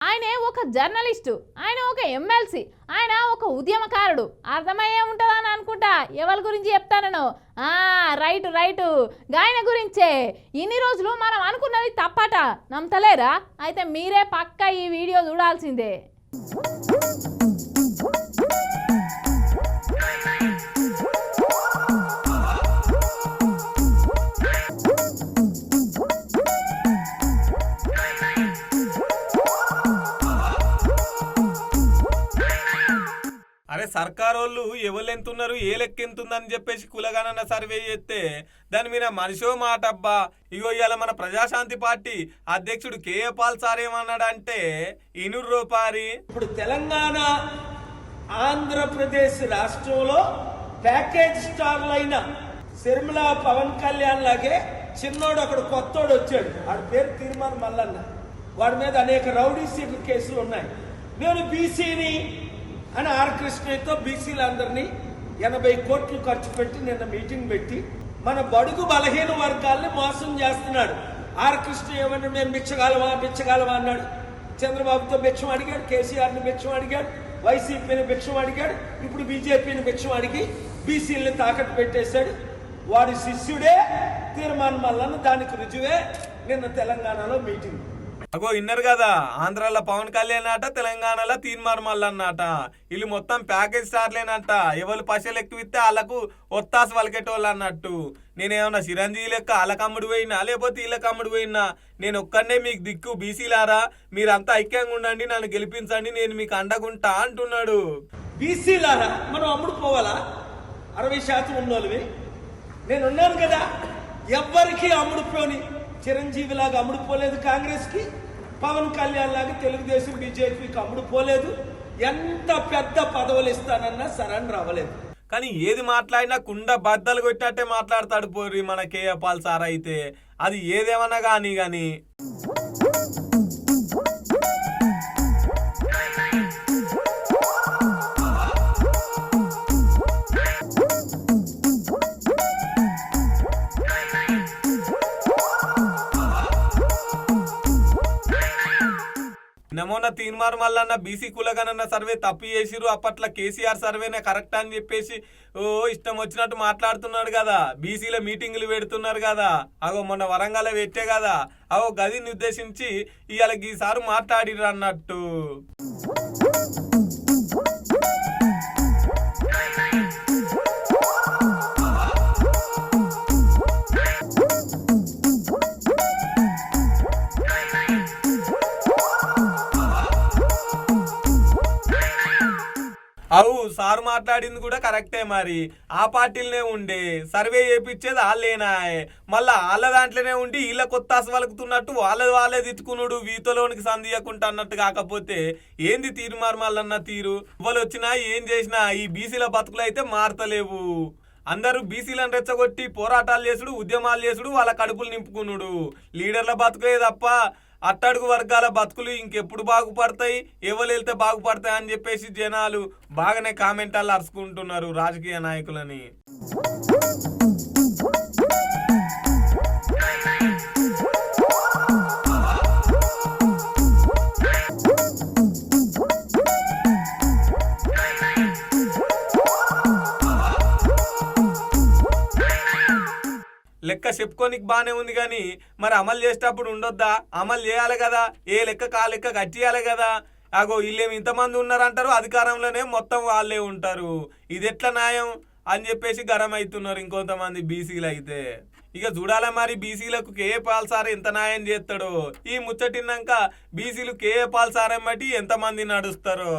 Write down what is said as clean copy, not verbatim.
ఆయన ఒక జర్నలిస్టు, ఆయన ఒక ఎమ్మెల్సీ, ఆయన ఒక ఉద్యమకారుడు. అర్థమయ్యే ఉంటుందని అనుకుంటా. ఎవరి గురించి చెప్తాను? రైటు ఆయన గురించే. ఇన్ని రోజులు మనం అనుకున్నది తప్పట. నమ్మతలేరా? అయితే మీరే పక్కా ఈ వీడియో చూడాల్సిందే. అరే సర్కారోళ్ళు ఎవరు ఎంతున్నారు, ఏ లెక్క ఎంతుందని చెప్పేసి కులగణన సర్వే చేస్తే దాని మీద మనిషో మాట అబ్బా. ఇగో ఇవాళ మన ప్రజాశాంతి పార్టీ అధ్యక్షుడు కేఏ పాల్ సార్ ఏమన్నాడంటే రూపారి ఇప్పుడు తెలంగాణ ఆంధ్రప్రదేశ్ రాష్ట్రంలో ప్యాకేజ్ స్టార్లైన శర్మిల పవన్ కళ్యాణ్ లాగే చిన్నోడు అక్కడ కొత్తోడు వచ్చాడు. వాడి పేరు తీర్మాన్ మల్లన్న. వాడి మీద అనేక రౌడీ సీట్ల కేసులు ఉన్నాయి. నేను బీసీని అని ఆర్ కృష్ణతో బీసీలందరినీ 80 కోట్లు ఖర్చు పెట్టి నిన్న మీటింగ్ పెట్టి మన బడుగు బలహీన వర్గాల్ని మోసం చేస్తున్నాడు. ఆర్ కృష్ణ ఏమన్నా మేము బిచ్చగాలమా అన్నాడు. చంద్రబాబుతో భిక్షం అడిగాడు, కేసీఆర్ని భిక్షం అడిగాడు, వైసీపీని భిక్షం అడిగాడు, ఇప్పుడు బీజేపీని భిక్షం అడిగి బీసీలని తాకట్టు పెట్టేశాడు. వాడి శిష్యుడే తీర్మాన్ మల్లన్న. దానికి రుజువే నిన్న తెలంగాణలో మీటింగ్. అగో ఇన్నర్ కదా, ఆంధ్రాలో పవన్ కళ్యాణ్ అట, తెలంగాణలో తీర్మార్ మల్లన్నట. వీళ్ళు మొత్తం ప్యాకేజ్ స్టార్లేనట. ఎవరు పైసలు ఎక్కువ ఇస్తే వాళ్ళకు ఒత్తాసు వలకెట్టోళ్ళు అన్నట్టు. నేనేమన్నా చిరంజీవి లెక్క వాళ్ళకమ్ముడు పోయినా లేకపోతే వీళ్ళకమ్ముడు పోయినా? నేను ఒక్కనే మీకు దిక్కు. బీసీలారా మీరంతా ఐక్యంగా ఉండండి, నన్ను గెలిపించండి, నేను మీకు అండగుంటా అంటున్నాడు. బీసీలారా మనం అమ్ముడు పోవాలా? 60% ఉన్నోళ్ళవి నేనున్నాను కదా. ఎవ్వరికి అమ్ముడుపోని చిరంజీవి లాగా అమ్ముడుపోలేదు కాంగ్రెస్ కి, పవన్ కళ్యాణ్ లాగా తెలుగుదేశం బీజేపీకి అమ్ముడుపోలేదు. ఎంత పెద్ద పదవులు ఇస్తానన్నా సరెండర్ అవ్వలేదు. కానీ ఏది మాట్లాడినా కుండ బద్దలు కొట్టినట్టే మాట్లాడతాడు పోరి మన కేఏ పాల్ సార్. అయితే అది ఏదేమన్నా కానీ మొన్న తీర్మార్ మల్లన్న బీసీ కులగణన సర్వే తప్పు చేసిరు, అప్పట్లో కేసీఆర్ సర్వేనే కరెక్ట్ అని చెప్పేసి ఇష్టం వచ్చినట్టు మాట్లాడుతున్నాడు కదా. బీసీల మీటింగులు పెడుతున్నారు కదా. అగో మొన్న వరంగల్ పెట్టే కదా, అగో గదిని ఉద్దేశించి ఇవాళ ఈసారి మాట్లాడిరు అన్నట్టు. అవు సార్ మాట్లాడింది కూడా కరెక్టే. మరి ఆ పార్టీలనే ఉండే సర్వే చేయించేది వాళ్ళేనా? మళ్ళా వాళ్ళ దాంట్లోనే ఉండి వీళ్ళ కొత్త వలుకుతున్నట్టు వాళ్ళే తిట్టుకున్నాడు, వీతలోనికి సందియకుంటా అన్నట్టు. కాకపోతే ఏంది తీర్మార్ మల్లన్న తీరు? వాళ్ళు వచ్చినా ఏం చేసినా ఈ బీసీల బతుకులు అయితే మారతలేవు. అందరూ బీసీలను రెచ్చగొట్టి పోరాటాలు చేసుడు, ఉద్యమాలు చేసుడు, వాళ్ళ కడుపులు నింపుకున్నాడు. లీడర్ల బతుకులే తప్ప అట్టడుగు వర్గాల బతుకులు ఇంకెప్పుడు బాగుపడతాయి, ఎవరు వెళ్తే బాగుపడతాయి అని చెప్పేసి జనాలు బాగానే కామెంటాలు అరుచుకుంటున్నారు రాజకీయ నాయకులని. లెక్క చెప్పుకోనికి బానే ఉంది కానీ మరి అమలు చేసేటప్పుడు ఉండొద్దా? అమలు చేయాలి కదా. ఏ లెక్క కా లెక్క కట్టియాలి కదా. అగో వీళ్ళేమి ఇంతమంది ఉన్నారంటారు, అధికారంలోనే మొత్తం వాళ్ళే ఉంటారు. ఇది ఎట్లా న్యాయం అని చెప్పేసి గరం అవుతున్నారు ఇంకొంతమంది బీసీలు. అయితే ఇక చూడాలా మరి బీసీలకు కేఏ పాల్ సార్ ఎంత న్యాయం చేస్తాడో. ఈ ముచ్చటిన్నాక బీసీలు కేఏ పాల్ సార్ బట్టి ఎంతమంది నడుస్తారో.